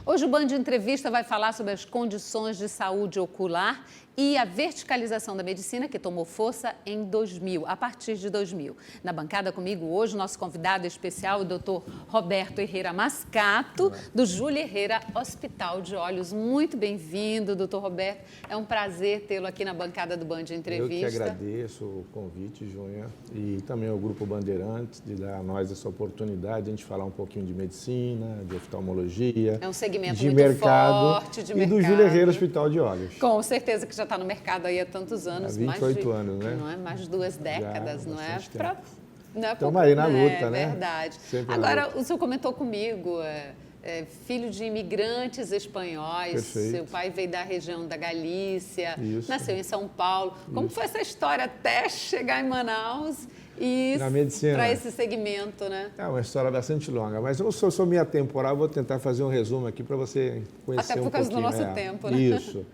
Hoje o Band Entrevista vai falar sobre as condições de saúde ocular e a verticalização da medicina que tomou força em 2000, a partir de 2000. Na bancada comigo hoje, o nosso convidado especial, o Dr. Roberto Herrera Mascato, do Júlia Herrera Hospital de Olhos. Muito bem-vindo, doutor Roberto. É um prazer tê-lo aqui na bancada do Band Entrevista. Eu que agradeço o convite, Júnia, e também ao Grupo Bandeirantes, de dar a nós essa oportunidade de a gente falar um pouquinho de medicina, de oftalmologia, é um segmento de muito mercado, forte de e mercado. do Júlia Herrera Hospital de Olhos. Com certeza que já está no mercado aí há tantos anos. Há 28 anos, né? Não é? Mais de 2 décadas, Já, não é? Estamos aí na luta, né? É verdade. Sempre agora, luta. O senhor comentou comigo, filho de imigrantes espanhóis. Perfeito. Seu pai veio da região da Galícia, Isso. nasceu em São Paulo. Como foi essa história até chegar em Manaus e para esse segmento, né? É uma história bastante longa, mas eu sou meio atemporal, vou tentar fazer um resumo aqui para você conhecer até um pouquinho. Até por causa do nosso tempo, né? Isso.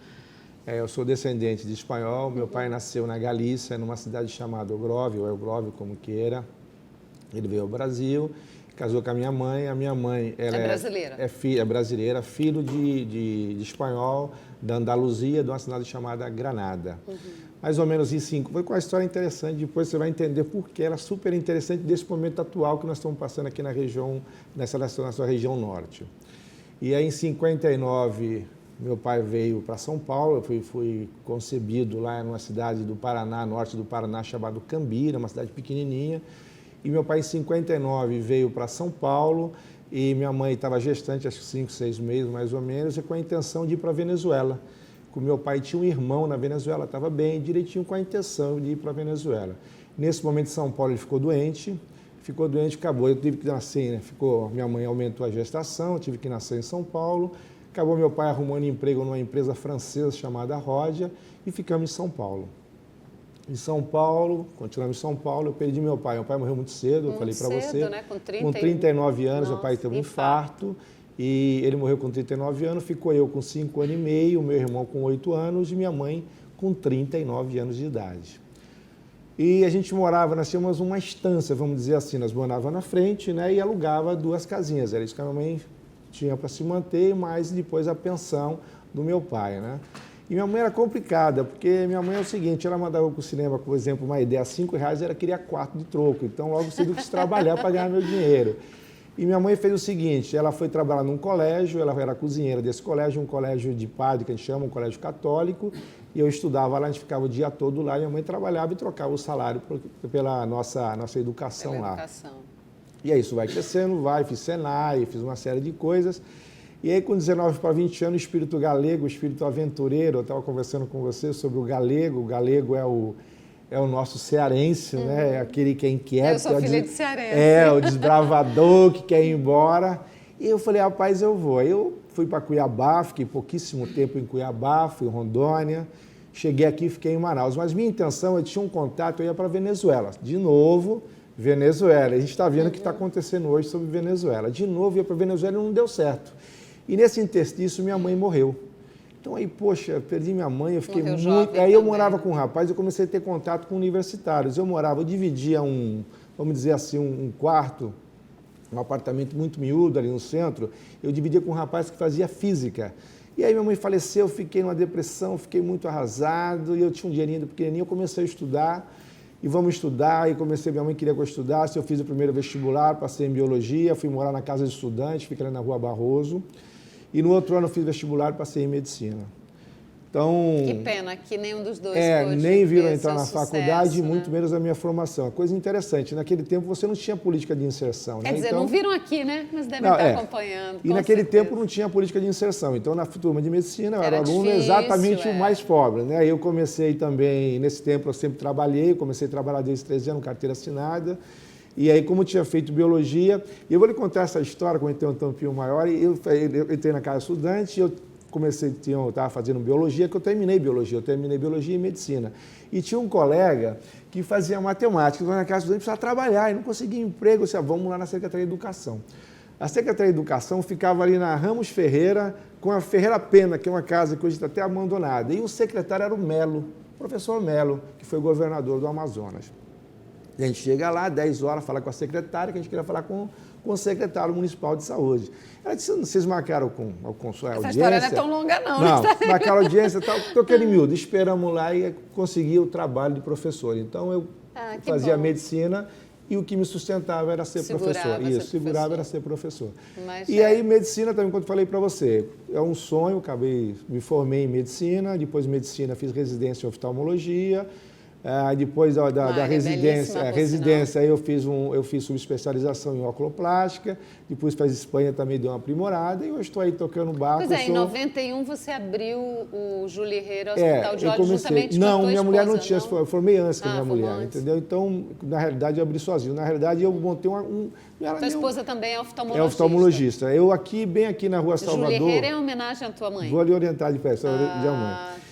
Eu sou descendente de espanhol, meu pai nasceu na Galícia, numa cidade chamada Ogrove, ou Elgrove, como queira. Ele veio ao Brasil, casou com a minha mãe ela é brasileira? É brasileira, filho de espanhol, da Andaluzia, de uma cidade chamada Granada. Mais ou menos em 5. Foi com uma história interessante, depois você vai entender por que ela é super interessante desse momento atual que nós estamos passando aqui na região, nessa nossa região norte. E aí em 59... meu pai veio para São Paulo, eu fui concebido lá numa cidade do Paraná, norte do Paraná, chamada Cambira, uma cidade pequenininha. E meu pai, em 59, veio para São Paulo e minha mãe estava gestante, acho que 5, 6 meses mais ou menos, e com a intenção de ir para a Venezuela. O meu pai tinha um irmão na Venezuela, estava bem, direitinho com a intenção de ir para a Venezuela. Nesse momento, em São Paulo, ele ficou doente, acabou, eu tive que nascer, né? Minha mãe aumentou a gestação, eu tive que nascer em São Paulo. Acabou meu pai arrumando emprego numa empresa francesa chamada Rodia e ficamos em São Paulo. Em São Paulo, continuamos em São Paulo, eu perdi meu pai. Meu pai morreu muito cedo, eu falei para você. Né? Com 39 anos, meu pai teve um infarto e ele morreu com 39 anos. Ficou eu com 5 anos e meio, meu irmão com 8 anos e minha mãe com 39 anos de idade. E a gente morava, nós tínhamos uma estância, vamos dizer assim, nós morávamos na frente, né, e alugava 2 casinhas. Era isso que a minha mãe tinha para se manter, mas depois a pensão do meu pai, né? E minha mãe era complicada, porque minha mãe é o seguinte, ela mandava para o cinema, por exemplo, uma ideia, R$5, ela queria 4 de troco, então logo cedo eu quis trabalhar para ganhar meu dinheiro. E minha mãe fez o seguinte, ela foi trabalhar num colégio, ela era cozinheira desse colégio, um colégio de padre, que a gente chama, um colégio católico, e eu estudava lá, a gente ficava o dia todo lá, e minha mãe trabalhava e trocava o salário pela nossa educação lá. E aí isso vai crescendo, fiz Senai, fiz uma série de coisas. E aí com 19 para 20 anos, o espírito galego, o espírito aventureiro, eu estava conversando com você sobre o galego é o nosso cearense, né? É aquele que é inquieto. Eu sou filha de cearense. O desbravador que quer ir embora. E eu falei, rapaz, eu vou. Aí eu fui para Cuiabá, fiquei pouquíssimo tempo em Cuiabá, fui em Rondônia, cheguei aqui e fiquei em Manaus. Mas minha intenção, eu tinha um contato, eu ia para Venezuela. De novo, Venezuela. A gente está vendo o que está acontecendo hoje sobre Venezuela. De novo, ia para Venezuela e não deu certo. E nesse interstício, minha mãe morreu. Então aí, poxa, perdi minha mãe, eu fiquei muito... Aí eu morava com um rapaz, eu comecei a ter contato com universitários. Eu dividia vamos dizer assim, um quarto, um apartamento muito miúdo ali no centro, eu dividia com um rapaz que fazia física. E aí minha mãe faleceu, eu fiquei numa depressão, fiquei muito arrasado, e eu tinha um dinheirinho pequenininho, eu comecei a estudar. E vamos estudar, e minha mãe queria que eu estudasse, eu fiz o primeiro vestibular, passei em biologia, fui morar na casa de estudante, fiquei ali na Rua Barroso, e no outro ano eu fiz vestibular e passei em medicina. Então... Que pena que nenhum dos dois nem viram entrar na faculdade, né? muito menos a minha formação. Coisa interessante, naquele tempo você não tinha política de inserção. Quer né? dizer, então, não viram aqui, né? Mas devem estar acompanhando. E naquele tempo não tinha política de inserção. Então, na turma de medicina, eu era aluno exatamente o mais pobre. Né? Eu comecei também, nesse tempo eu sempre trabalhei, comecei a trabalhar desde 13 anos, carteira assinada. E aí, como tinha feito biologia, e eu vou lhe contar essa história, quando eu tenho um tampinho maior, e eu entrei na casa estudante, eu estava fazendo biologia, que eu terminei biologia e medicina. E tinha um colega que fazia matemática, então na casa estudante precisava trabalhar, e não conseguia emprego, eu disse, vamos lá na Secretaria de Educação. A Secretaria de Educação ficava ali na Ramos Ferreira, com a Ferreira Pena, que é uma casa que hoje está até abandonada, e o secretário era o Melo, o professor Melo, que foi governador do Amazonas. A gente chega lá, 10 horas, fala com a secretária, que a gente queria falar com o secretário municipal de saúde. Ela disse, vocês marcaram com a audiência? Essa história não é tão longa, não. Não, marcaram a audiência e tal. Estou querendo miúdo. Esperamos lá e consegui o trabalho de professor. Então, eu fazia medicina e o que me sustentava era ser professor. Isso, segurava era ser professor. E aí, medicina também, quando falei para você, é um sonho, me formei em medicina, depois medicina, fiz residência em oftalmologia. Depois da residência eu fiz subespecialização em oculoplástica, depois para a Espanha também deu uma aprimorada e hoje estou aí tocando barco. Pois é, em 91 você abriu o Júlio Herrera Hospital de Olhos justamente com a tua minha esposa, mulher não tinha, eu formei antes que a minha mulher, antes. entendeu? Então, na realidade, eu abri sozinho. Na realidade, eu montei Tua esposa também é oftalmologista. É oftalmologista. Eu bem aqui na Rua Salvador. Júlio Herrera é homenagem à tua mãe? Vou lhe orientar de peça, de mãe.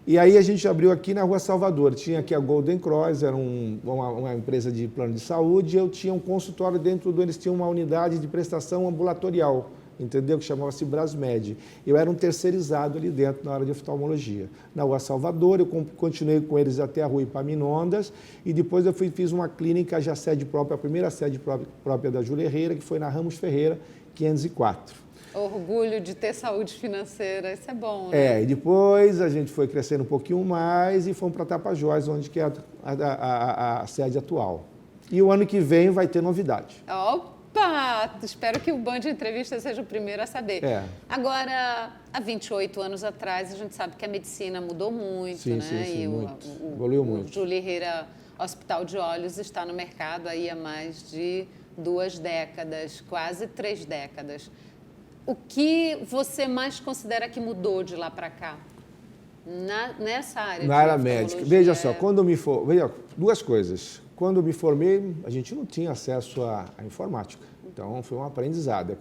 E aí a gente abriu aqui na Rua Salvador, tinha aqui a Golden Cross, era uma empresa de plano de saúde, e eu tinha um consultório dentro eles tinham uma unidade de prestação ambulatorial, entendeu? Que chamava-se Brasmed. Eu era um terceirizado ali dentro na área de oftalmologia. Na Rua Salvador, eu continuei com eles até a Rua Epaminondas, e depois eu fiz uma clínica já sede própria, a primeira sede própria da Júlio Herrera, que foi na Ramos Ferreira, 504. Orgulho de ter saúde financeira, isso é bom, né? E depois a gente foi crescendo um pouquinho mais e fomos para Tapajós, onde que é a sede atual. E o ano que vem vai ter novidade. Opa! Espero que o Band Entrevista seja o primeiro a saber. Agora, há 28 anos atrás, a gente sabe que a medicina mudou muito, né? Sim, muito. Evoluiu muito. O Júlio Herrera Hospital de Olhos está no mercado aí há mais de 2 décadas, quase 3 décadas. O que você mais considera que mudou de lá para cá? Nessa área na área médica. Veja só, veja, 2 coisas. Quando eu me formei, a gente não tinha acesso à informática. Então, foi um aprendizado.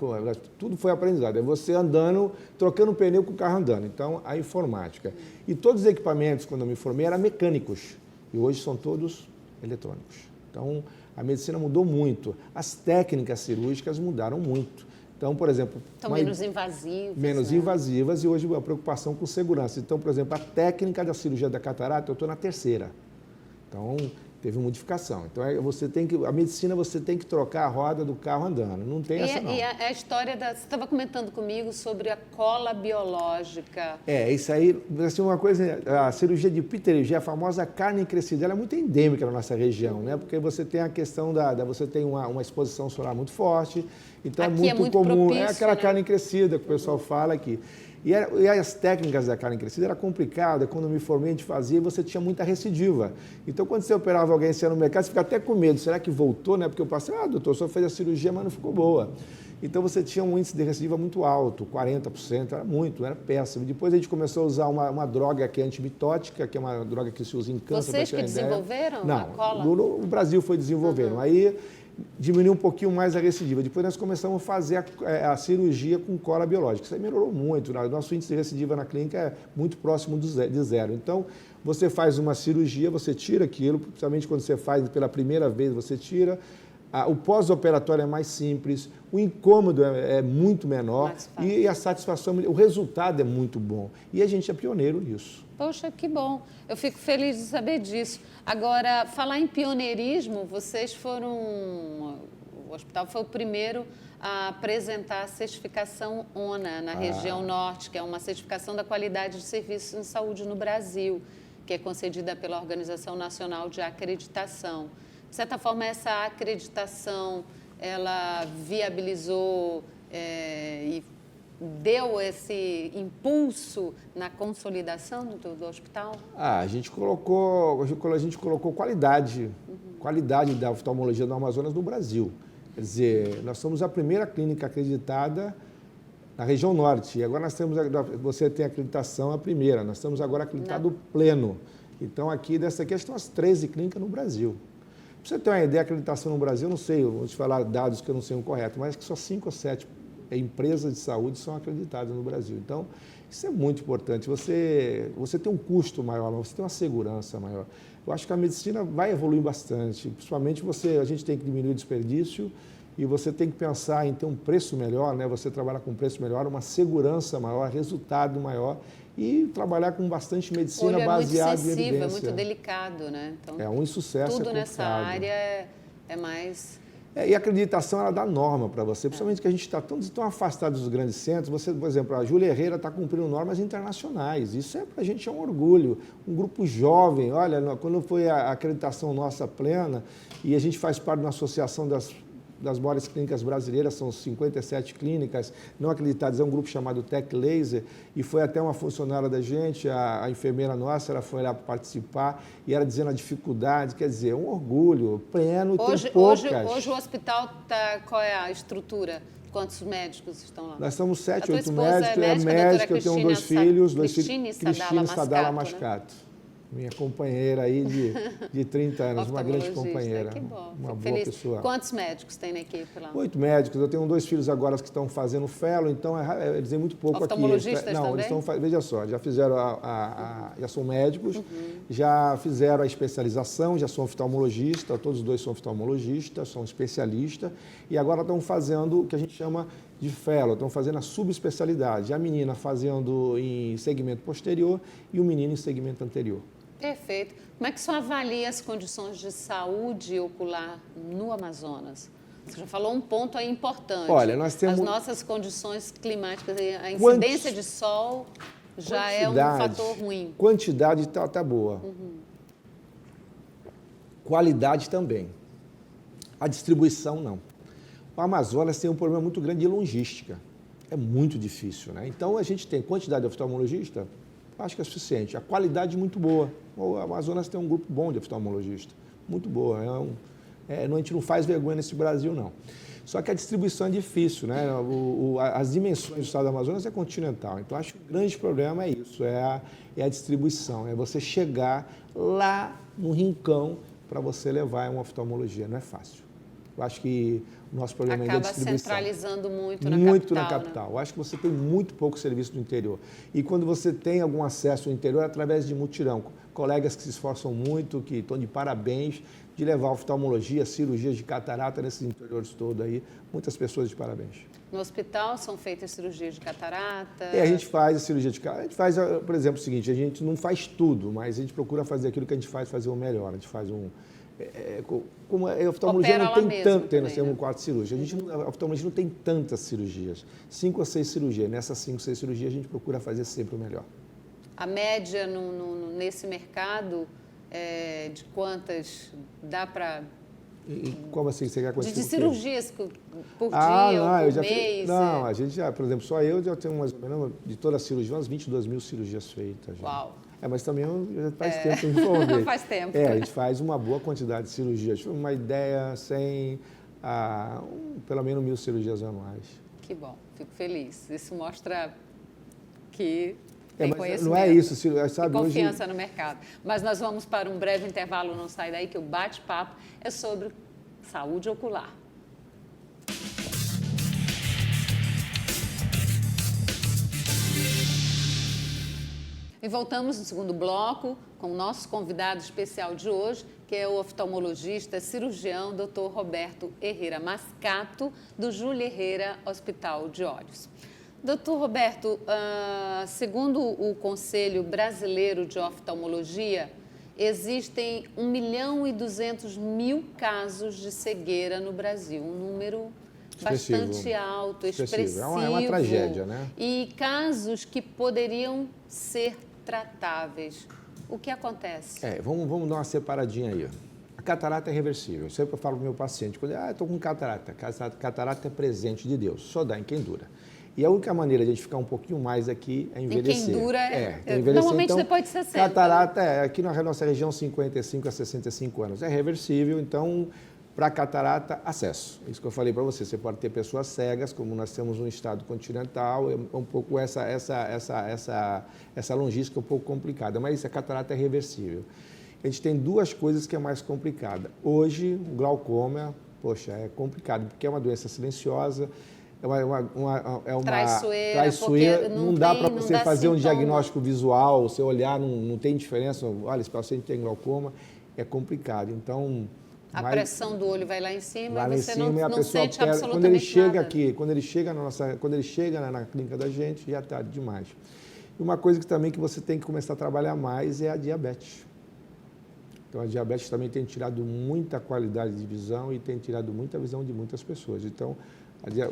Tudo foi aprendizado. É você andando, trocando pneu com o carro andando. Então, a informática. E todos os equipamentos, quando eu me formei, eram mecânicos. E hoje são todos eletrônicos. Então, a medicina mudou muito. As técnicas cirúrgicas mudaram muito. Então, por exemplo... menos invasivas. Menos invasivas e hoje a preocupação com segurança. Então, por exemplo, a técnica da cirurgia da catarata, eu estou na 3ª. Então, teve modificação. Então, a medicina você tem que trocar a roda do carro andando. Não tem essa, não. E a história você estava comentando comigo sobre a cola biológica. Isso aí, assim, uma coisa, a cirurgia de pterygia, a famosa carne crescida, ela é muito endêmica na nossa região, né? Porque você tem a questão você tem uma exposição solar muito forte, então aqui é muito comum, propício, aquela né? carne crescida que o pessoal fala aqui. E as técnicas da carne crescida era complicada, quando eu me formei a gente fazia e você tinha muita recidiva. Então, quando você operava alguém, você ia no mercado, você fica até com medo, será que voltou, né? Porque eu passei, doutor, só fez a cirurgia, mas não ficou boa. Então, você tinha um índice de recidiva muito alto, 40%, era péssimo. Depois a gente começou a usar uma droga que é antimitótica, que é uma droga que se usa em câncer. Vocês que desenvolveram a cola? Não, o Brasil foi desenvolvendo. Aí diminuiu um pouquinho mais a recidiva. Depois nós começamos a fazer a cirurgia com cola biológica. Isso aí melhorou muito. O nosso índice de recidiva na clínica é muito próximo de 0. Então, você faz uma cirurgia, você tira aquilo, principalmente quando você faz pela primeira vez, você tira. O pós-operatório é mais simples, o incômodo é muito menor e a satisfação, o resultado é muito bom. E a gente é pioneiro nisso. Poxa, que bom. Eu fico feliz de saber disso. Agora, falar em pioneirismo, vocês foram... O hospital foi o primeiro a apresentar a certificação ONA na região norte, que é uma certificação da qualidade de serviços em saúde no Brasil, que é concedida pela Organização Nacional de Acreditação. De certa forma, essa acreditação, ela viabilizou e deu esse impulso na consolidação do hospital? A gente colocou qualidade da oftalmologia do Amazonas no Brasil. Quer dizer, nós somos a primeira clínica acreditada na região norte. E agora você tem acreditação a primeira, nós estamos agora acreditado pleno. Então, dessa aqui, estão as 13 clínicas no Brasil. Para você ter uma ideia, a acreditação no Brasil, eu não sei, vou te falar dados que eu não sei o correto, mas que só 5 ou 7 empresas de saúde são acreditadas no Brasil. Então, isso é muito importante. Você tem um custo maior, você tem uma segurança maior. Eu acho que a medicina vai evoluir bastante, principalmente a gente tem que diminuir o desperdício e você tem que pensar em ter um preço melhor, né? Você trabalhar com um preço melhor, uma segurança maior, resultado maior. e trabalhar com bastante medicina olho baseada é muito em evidência. é muito delicado, né? Então, é um insucesso. Tudo nessa área é mais... E a acreditação, ela dá norma para você, principalmente que a gente está tão afastado dos grandes centros. Você, por exemplo, a Júlia Herrera está cumprindo normas internacionais. Isso para a gente é um orgulho. Um grupo jovem, olha, quando foi a acreditação nossa plena, e a gente faz parte de uma associação das maiores clínicas brasileiras, são 57 clínicas não acreditadas, é um grupo chamado Tech Laser, e foi até uma funcionária da gente, a enfermeira nossa, ela foi lá participar, e ela dizendo a dificuldade, quer dizer, é um orgulho pleno, hoje, tem poucas. Hoje o hospital, qual é a estrutura? Quantos médicos estão lá? Nós somos 7, 8 médicos, médica, eu tenho 2 filhos, Cristina Sadala Mascato. Né? Minha companheira aí de 30 anos, uma grande companheira. Que bom, uma boa feliz. pessoa. Quantos médicos tem na equipe lá? 8 médicos, eu tenho 2 filhos agora que estão fazendo fellow, então é dizer muito pouco aqui. Oftalmologistas não, também? Eles estão, veja só, já fizeram já são médicos, já fizeram a especialização, já são oftalmologistas, todos os 2 são oftalmologistas, são especialistas, e agora estão fazendo o que a gente chama de fellow, estão fazendo a subespecialidade. A menina fazendo em segmento posterior e o menino em segmento anterior. Perfeito. Como é que o senhor avalia as condições de saúde ocular no Amazonas? Você já falou um ponto aí importante. Olha, nós temos... As nossas condições climáticas, a incidência de sol já é um fator ruim. Quantidade está boa. Qualidade também. A distribuição, não. O Amazonas tem um problema muito grande de logística. É muito difícil, né? Então, a gente tem quantidade de oftalmologista, acho que é suficiente. A qualidade muito boa. O Amazonas tem um grupo bom de oftalmologistas. Muito boa. A gente não faz vergonha nesse Brasil, não. Só que a distribuição é difícil, né? As dimensões do estado do Amazonas é continental. Então, acho que o grande problema é isso, é a distribuição. É você chegar lá no rincão para você levar uma oftalmologia. Não é fácil. Eu acho que o nosso problema é a distribuição. Acaba centralizando muito na capital. Né? Eu acho que você tem muito pouco serviço no interior. E quando você tem algum acesso ao interior, é através de mutirão. Colegas que se esforçam muito, que estão de parabéns, de levar oftalmologia, cirurgias de catarata nesses interiores todos aí. Muitas pessoas de parabéns. No hospital são feitas cirurgias de catarata? A gente faz a cirurgia de catarata. A gente faz, por exemplo, o seguinte, a gente não faz tudo, mas a gente procura fazer aquilo que a gente faz, fazer o melhor. A gente faz como a oftalmologia não tem tanto, nós temos um quarto cirúrgico. A oftalmologia não tem tantas cirurgias, 5 ou 6 cirurgias. Nessas 5 ou 6 cirurgias a gente procura fazer sempre o melhor. A média nesse mercado de quantas dá para... Como assim? Você quer de cirurgias por dia ou por mês? Não, a gente já, por exemplo, só eu já tenho mais ou menos, de toda a cirurgia, umas 22 mil cirurgias feitas. Já. Uau! Mas também faz tempo que eu me formei. Faz tempo. A gente faz uma boa quantidade de cirurgias. Uma ideia, 100 pelo menos 1000 cirurgias anuais. Que bom, fico feliz. Isso mostra que tem conhecimento. Não é isso, sabe? E confiança no mercado. Mas nós vamos para um breve intervalo, não sai daí, que o bate-papo é sobre saúde ocular. E voltamos no segundo bloco com o nosso convidado especial de hoje, que é o oftalmologista cirurgião Dr. Roberto Herrera Mascato, do Júlia Herrera Hospital de Olhos. Doutor Roberto, segundo o Conselho Brasileiro de Oftalmologia, existem 1.200.000 casos de cegueira no Brasil, um número bastante alto, expressivo. É uma tragédia, né? E casos que poderiam ser tratáveis. O que acontece? Vamos dar uma separadinha aí. A catarata é reversível. Eu sempre falo para o meu paciente, quando estou com catarata. Catarata é presente de Deus, só dá em quem dura. E a única maneira de a gente ficar um pouquinho mais aqui é envelhecer. Em quem dura envelhecer. Normalmente então, depois de 60. Catarata, aqui na nossa região, 55 a 65 anos. É reversível, então, para catarata, acesso. Isso que eu falei para você. Você pode ter pessoas cegas, como nós temos um estado continental, é um pouco essa logística um pouco complicada, mas a catarata é reversível. A gente tem 2 coisas que é mais complicada. Hoje, o glaucoma, é complicado, porque é uma doença silenciosa, é uma traiçoeira, não dá para você fazer um diagnóstico visual, você olhar, não tem diferença, olha, esse paciente tem glaucoma, é complicado. Então, a pressão do olho vai lá em cima e você não sente quando absolutamente ele chega nada. Aqui, quando ele chega na clínica da gente, já é tarde demais. E uma coisa que também que você tem que começar a trabalhar mais é a diabetes. Então, a diabetes também tem tirado muita qualidade de visão e tem tirado muita visão de muitas pessoas. Então,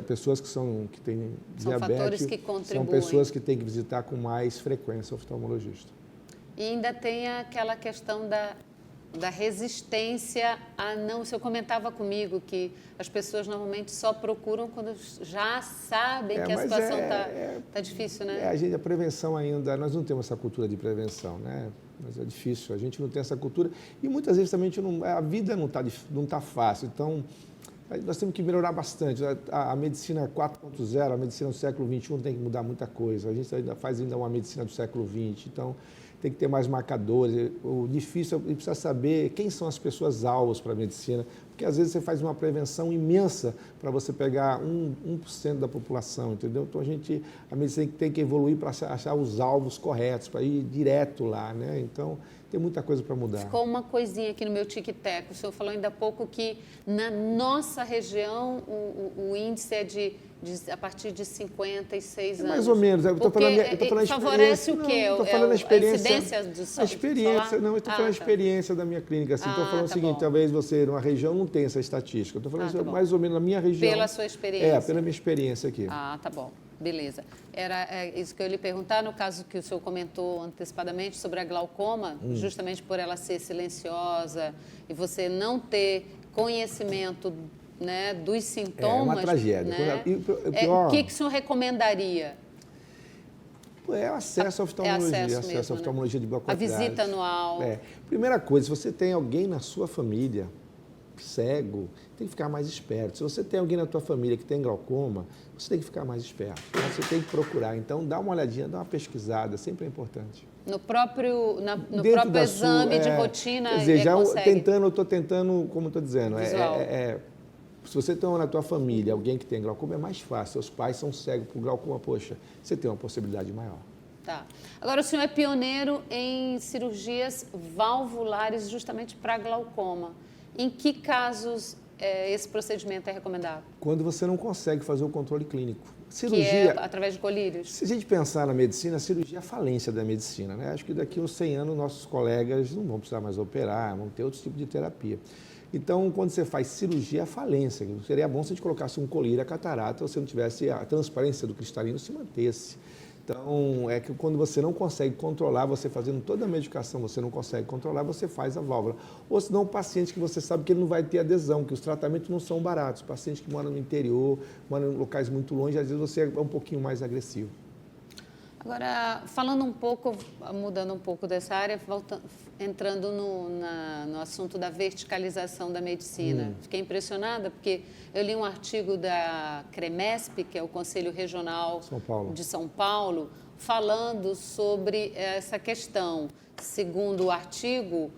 pessoas que têm diabetes que são pessoas que têm que visitar com mais frequência o oftalmologista. E ainda tem aquela questão da resistência a não... O senhor comentava comigo que as pessoas normalmente só procuram quando já sabem que a situação está difícil, né? A prevenção ainda... Nós não temos essa cultura de prevenção, né? Mas é difícil, a gente não tem essa cultura. E muitas vezes também a vida não tá fácil. Então, nós temos que melhorar bastante. A medicina 4.0, a medicina do século XXI tem que mudar muita coisa. A gente ainda faz uma medicina do século XX. Então, tem que ter mais marcadores. O difícil é precisa saber quem são as pessoas alvos para a medicina, porque às vezes você faz uma prevenção imensa para você pegar 1% da população, entendeu? Então a medicina tem que evoluir para achar os alvos corretos, para ir direto lá, né? Então tem muita coisa para mudar. Ficou uma coisinha aqui no meu tic-tac. O senhor falou ainda há pouco que na nossa região o índice é a partir de 56 anos. Mais ou menos. Eu estou falando a favorece o quê? Estou falando a experiência. A incidência do A experiência, não, eu estou falando a experiência da minha clínica. Estou falando o seguinte, talvez você, numa região, não tenha essa estatística. Eu estou falando mais ou menos na minha região. Pela sua experiência. Pela minha experiência aqui. Tá bom. Beleza. Era isso que eu ia lhe perguntar, no caso que o senhor comentou antecipadamente sobre a glaucoma, justamente por ela ser silenciosa e você não ter conhecimento, né, dos sintomas. É uma tragédia. Né? O que o senhor recomendaria? É o acesso à oftalmologia. Acesso à oftalmologia de boa qualidade. A visita anual. Primeira coisa, se você tem alguém na sua família cego, tem que ficar mais esperto. Se você tem alguém na tua família que tem glaucoma, você tem que ficar mais esperto. Então, você tem que procurar. Então, dá uma olhadinha, dá uma pesquisada, sempre é importante. No próprio exame de rotina, quer dizer, eu estou tentando, como estou dizendo, se você tem na tua família alguém que tem glaucoma, é mais fácil. Seus pais são cegos por glaucoma, poxa, você tem uma possibilidade maior. Tá. Agora, o senhor é pioneiro em cirurgias valvulares justamente para glaucoma. Em que casos esse procedimento é recomendado? Quando você não consegue fazer o controle clínico. Cirurgia, que é através de colírios? Se a gente pensar na medicina, a cirurgia é a falência da medicina, né? Acho que daqui a uns 100 anos nossos colegas não vão precisar mais operar, vão ter outro tipo de terapia. Então, quando você faz cirurgia, é a falência. Seria bom se a gente colocasse um colírio, a catarata, ou se não tivesse a transparência do cristalino, se mantesse. Então, é que quando você não consegue controlar, você fazendo toda a medicação, você não consegue controlar, você faz a válvula. Ou senão, um paciente que você sabe que ele não vai ter adesão, que os tratamentos não são baratos. Paciente que mora no interior, mora em locais muito longe, às vezes você é um pouquinho mais agressivo. Agora, falando um pouco, mudando um pouco dessa área, entrando no assunto da verticalização da medicina. Fiquei impressionada porque eu li um artigo da CREMESP, que é o Conselho Regional de São Paulo, falando sobre essa questão. Segundo o artigo,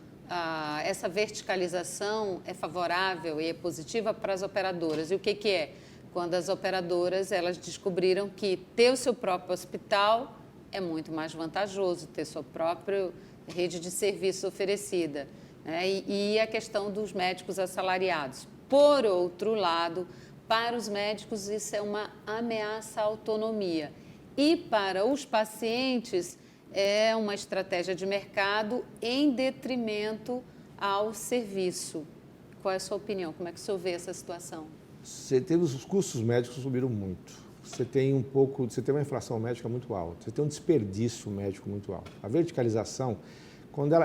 essa verticalização é favorável e é positiva para as operadoras. E o que é? Quando as operadoras elas descobriram que ter o seu próprio hospital é muito mais vantajoso, ter sua própria rede de serviços oferecida, né? E a questão dos médicos assalariados. Por outro lado, para os médicos isso é uma ameaça à autonomia e para os pacientes é uma estratégia de mercado em detrimento ao serviço. Qual é a sua opinião? Como é que o senhor vê essa situação? Os custos médicos subiram muito. Você tem uma inflação médica muito alta. Você tem um desperdício médico muito alto. A verticalização, quando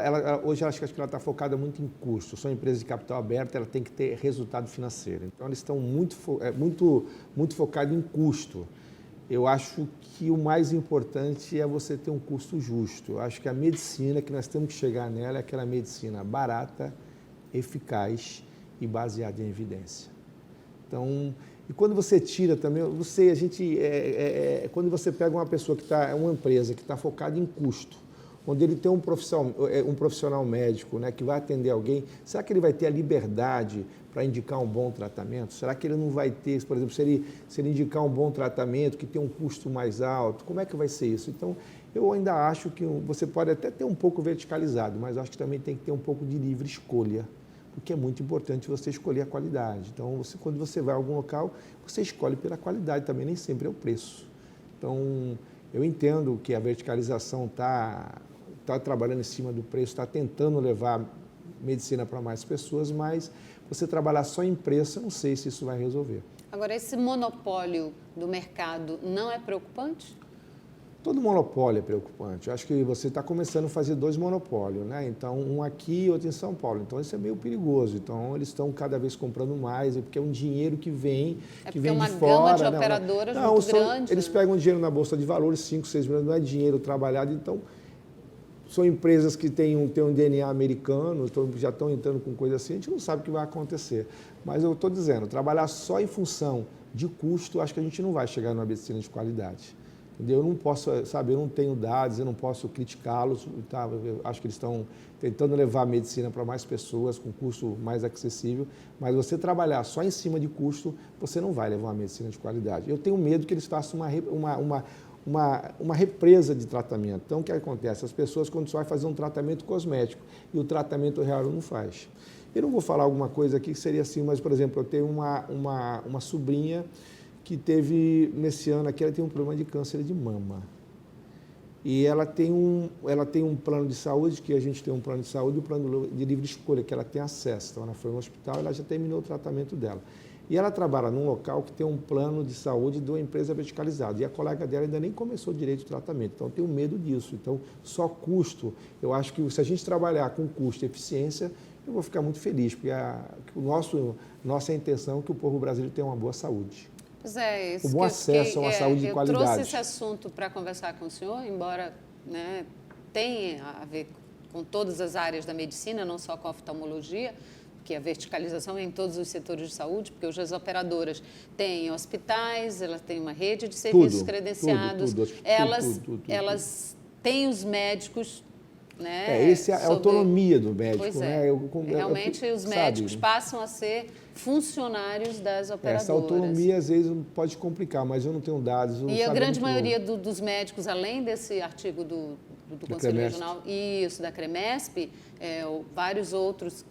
hoje acho que ela está focada muito em custo. São empresas de capital aberto, ela tem que ter resultado financeiro. Então, eles estão muito focados em custo. Eu acho que o mais importante é você ter um custo justo. Eu acho que a medicina, que nós temos que chegar nela, é aquela medicina barata, eficaz e baseada em evidência. Então, e quando você tira também, quando você pega uma pessoa uma empresa que está focada em custo, onde ele tem um profissional médico, né, que vai atender alguém, será que ele vai ter a liberdade para indicar um bom tratamento? Será que ele não vai ter, por exemplo, se ele indicar um bom tratamento que tem um custo mais alto, como é que vai ser isso? Então, eu ainda acho que você pode até ter um pouco verticalizado, mas acho que também tem que ter um pouco de livre escolha, porque é muito importante você escolher a qualidade. Então, quando você vai a algum local, você escolhe pela qualidade também, nem sempre é o preço. Então, Eu entendo que a verticalização está trabalhando em cima do preço, está tentando levar medicina para mais pessoas, mas você trabalhar só em preço, eu não sei se isso vai resolver. Agora, esse monopólio do mercado não é preocupante? Todo monopólio é preocupante. Eu acho que você está começando a fazer 2 monopólios, né? Então, um aqui e outro em São Paulo. Então, isso é meio perigoso. Então, eles estão cada vez comprando mais, porque é um dinheiro que vem, que vem de fora. É uma gama de operadoras muito grande. Eles pegam dinheiro na Bolsa de Valores, 5, 6 milhões, não é dinheiro trabalhado. Então, são empresas que têm um DNA americano, já estão entrando com coisa assim, a gente não sabe o que vai acontecer. Mas eu estou dizendo, trabalhar só em função de custo, acho que a gente não vai chegar numa medicina de qualidade. Entendeu? Eu não posso, sabe, eu não tenho dados, eu não posso criticá-los, tá? Eu acho que eles estão tentando levar a medicina para mais pessoas, com custo mais acessível, mas você trabalhar só em cima de custo, você não vai levar uma medicina de qualidade. Eu tenho medo que eles façam uma represa de tratamento. Então, o que acontece? As pessoas, quando você vai fazer um tratamento cosmético e o tratamento real não faz. Eu não vou falar alguma coisa aqui que seria assim, mas, por exemplo, eu tenho uma sobrinha que teve, nesse ano aqui, ela tem um problema de câncer de mama. E ela tem um plano de saúde, que a gente tem um plano de saúde, e um plano de livre escolha, que ela tem acesso. Então, ela foi no hospital e ela já terminou o tratamento dela. E ela trabalha num local que tem um plano de saúde de uma empresa verticalizada. E a colega dela ainda nem começou direito o tratamento. Então, eu tenho medo disso. Então, só custo. Eu acho que se a gente trabalhar com custo e eficiência, eu vou ficar muito feliz, porque nossa intenção é que o povo brasileiro tenha uma boa saúde. Pois é, isso o bom acesso a uma saúde de qualidade. Eu trouxe esse assunto para conversar com o senhor, embora, né, tenha a ver com todas as áreas da medicina, não só com a oftalmologia, que a verticalização é em todos os setores de saúde, porque hoje as operadoras têm hospitais, elas têm uma rede de serviços credenciados, elas têm os médicos, né? Essa é a autonomia do médico. Pois né? Realmente os médicos passam a ser funcionários das operadoras. Essa autonomia às vezes pode complicar, mas eu não tenho dados. E a grande maioria dos médicos, além desse artigo do Conselho Regional, isso, da CREMESP, vários outros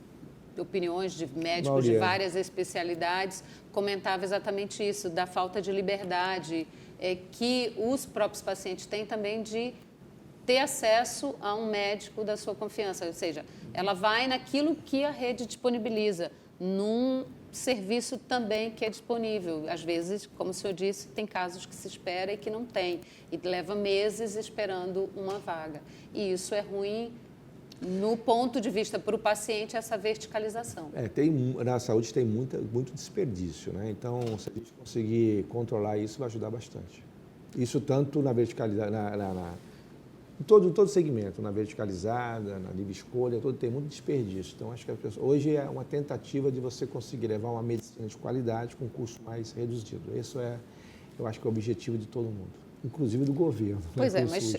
opiniões de médicos de várias especialidades comentavam exatamente isso, da falta de liberdade que os próprios pacientes têm também de ter acesso a um médico da sua confiança, ou seja, ela vai naquilo que a rede disponibiliza, num serviço também que é disponível. Às vezes, como o senhor disse, tem casos que se espera e que não tem, e leva meses esperando uma vaga. E isso é ruim no ponto de vista para o paciente, essa verticalização. Na saúde tem muito desperdício, né? Então, se a gente conseguir controlar isso, vai ajudar bastante. Isso tanto na verticalidade, em todo segmento, na verticalizada, na livre escolha, tem muito desperdício. Então, acho que hoje é uma tentativa de você conseguir levar uma medicina de qualidade com custo mais reduzido. Isso eu acho que é o objetivo de todo mundo, inclusive do governo. Pois mas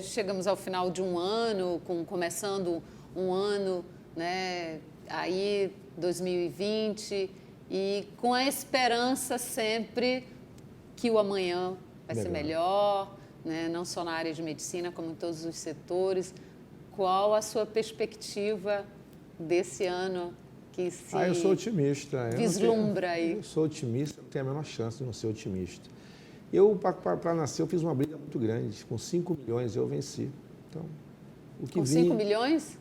chegamos ao final de um ano, começando um ano, né, aí 2020, e com a esperança sempre que o amanhã vai ser melhor, né? Não só na área de medicina, como em todos os setores. Qual a sua perspectiva desse ano que se eu sou otimista. Vislumbra aí? Eu sou otimista, não tenho a menor chance de não ser otimista. Para nascer, eu fiz uma briga muito grande. Com 5 milhões eu venci. Então, com 5 milhões?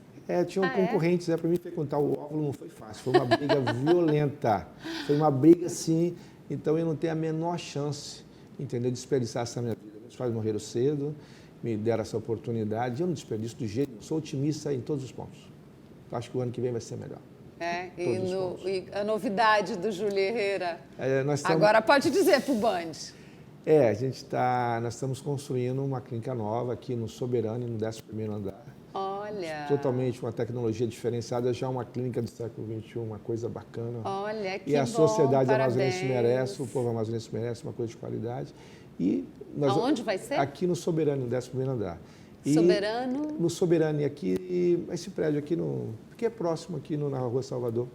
Tinham concorrentes. Para mim frequentar o óvulo não foi fácil. Foi uma briga violenta. Foi uma briga, sim. Então, eu não tenho a menor chance, entendeu, de desperdiçar essa minha vida. Meus pais morreram cedo, me deram essa oportunidade. Eu não desperdiço do jeito, sou otimista em todos os pontos. Acho que o ano que vem vai ser melhor. E a novidade do Júlio Herrera? Agora pode dizer para o Band. Nós estamos construindo uma clínica nova aqui no Soberano, no 11º andar. Olha! Totalmente uma tecnologia diferenciada, já uma clínica do século XXI, uma coisa bacana. Olha, que bom, E a sociedade parabéns. amazonense merece, o povo amazonense merece uma coisa de qualidade. Aonde vai ser? Aqui no Soberano, no 11º andar. Soberano? No Soberano, e aqui, esse prédio aqui, porque é próximo aqui na Rua Salvador.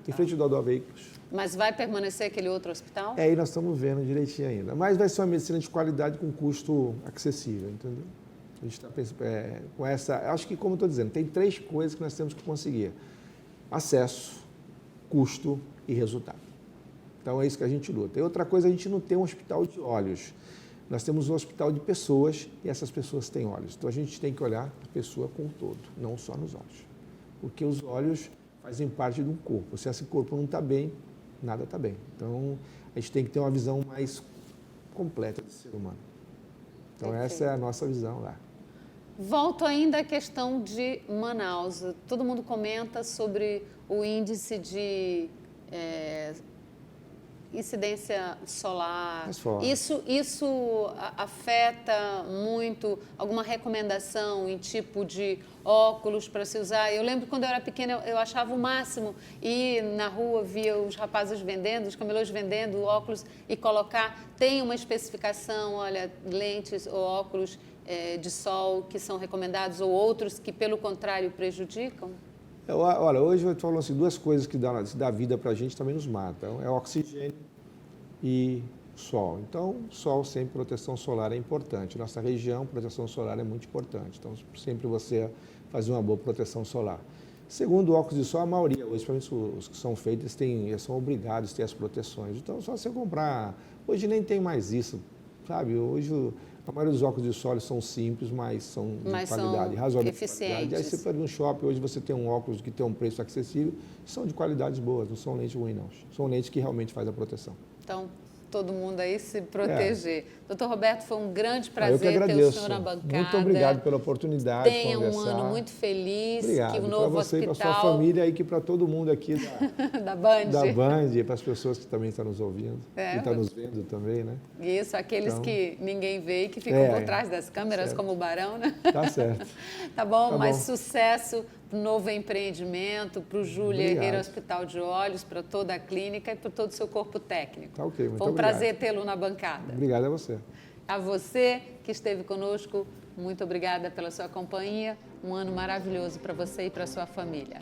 Em frente do Dodó Veículos. Mas vai permanecer aquele outro hospital? E nós estamos vendo direitinho ainda. Mas vai ser uma medicina de qualidade com custo acessível, entendeu? A gente está pensando com essa... Acho que, como eu estou dizendo, tem 3 coisas que nós temos que conseguir. Acesso, custo e resultado. Então, é isso que a gente luta. E outra coisa, a gente não tem um hospital de olhos. Nós temos um hospital de pessoas e essas pessoas têm olhos. Então, a gente tem que olhar a pessoa como um todo, não só nos olhos. Porque os olhos fazem parte de um corpo. Se esse corpo não está bem, nada está bem. Então, a gente tem que ter uma visão mais completa do ser humano. Então, essa é a nossa visão lá. Volto ainda à questão de Manaus. Todo mundo comenta sobre o índice de incidência solar. Isso afeta muito alguma recomendação em tipo de óculos para se usar? Eu lembro quando eu era pequena, eu achava o máximo ir na rua, via os rapazes vendendo, os camelôs vendendo óculos e colocar. Tem uma especificação, olha, lentes ou óculos de sol que são recomendados ou outros que, pelo contrário, prejudicam? Olha, hoje eu falo assim, duas coisas que dá vida para a gente também nos matam. É o oxigênio e sol. Então, sol sem proteção solar é importante. Nossa região, proteção solar é muito importante. Então, sempre você fazer uma boa proteção solar. Segundo, o óculos de sol, a maioria, hoje, principalmente os que são feitos, eles são obrigados a ter as proteções. Então, só você comprar. Hoje nem tem mais isso, sabe? Hoje, a maioria dos óculos de sol são simples, mas são de qualidade razoável. Eficientes. Aí você pega no shopping, hoje você tem um óculos que tem um preço acessível, são de qualidades boas, não são lentes ruins, não. São lentes que realmente fazem a proteção. Então, todo mundo aí se proteger. Doutor Roberto, foi um grande Eu prazer que agradeço. ter o senhor na bancada. Muito obrigado pela oportunidade de conversar. Tenha um ano muito feliz. Obrigado. Que o novo você hospital... e para sua família e que para todo mundo aqui da Band. Da Band e para as pessoas que também estão nos ouvindo e estão nos vendo também, né? Isso, aqueles que ninguém vê e que ficam por trás das câmeras, como o Barão, né? Tá certo. Tá bom, mas sucesso para o novo empreendimento, para o Júlia Herrera Hospital de Olhos, para toda a clínica e para todo o seu corpo técnico. Tá ok, muito Foi um obrigado. prazer tê-lo na bancada. Obrigado a você. A você que esteve conosco, muito obrigada pela sua companhia. Um ano maravilhoso para você e para sua família.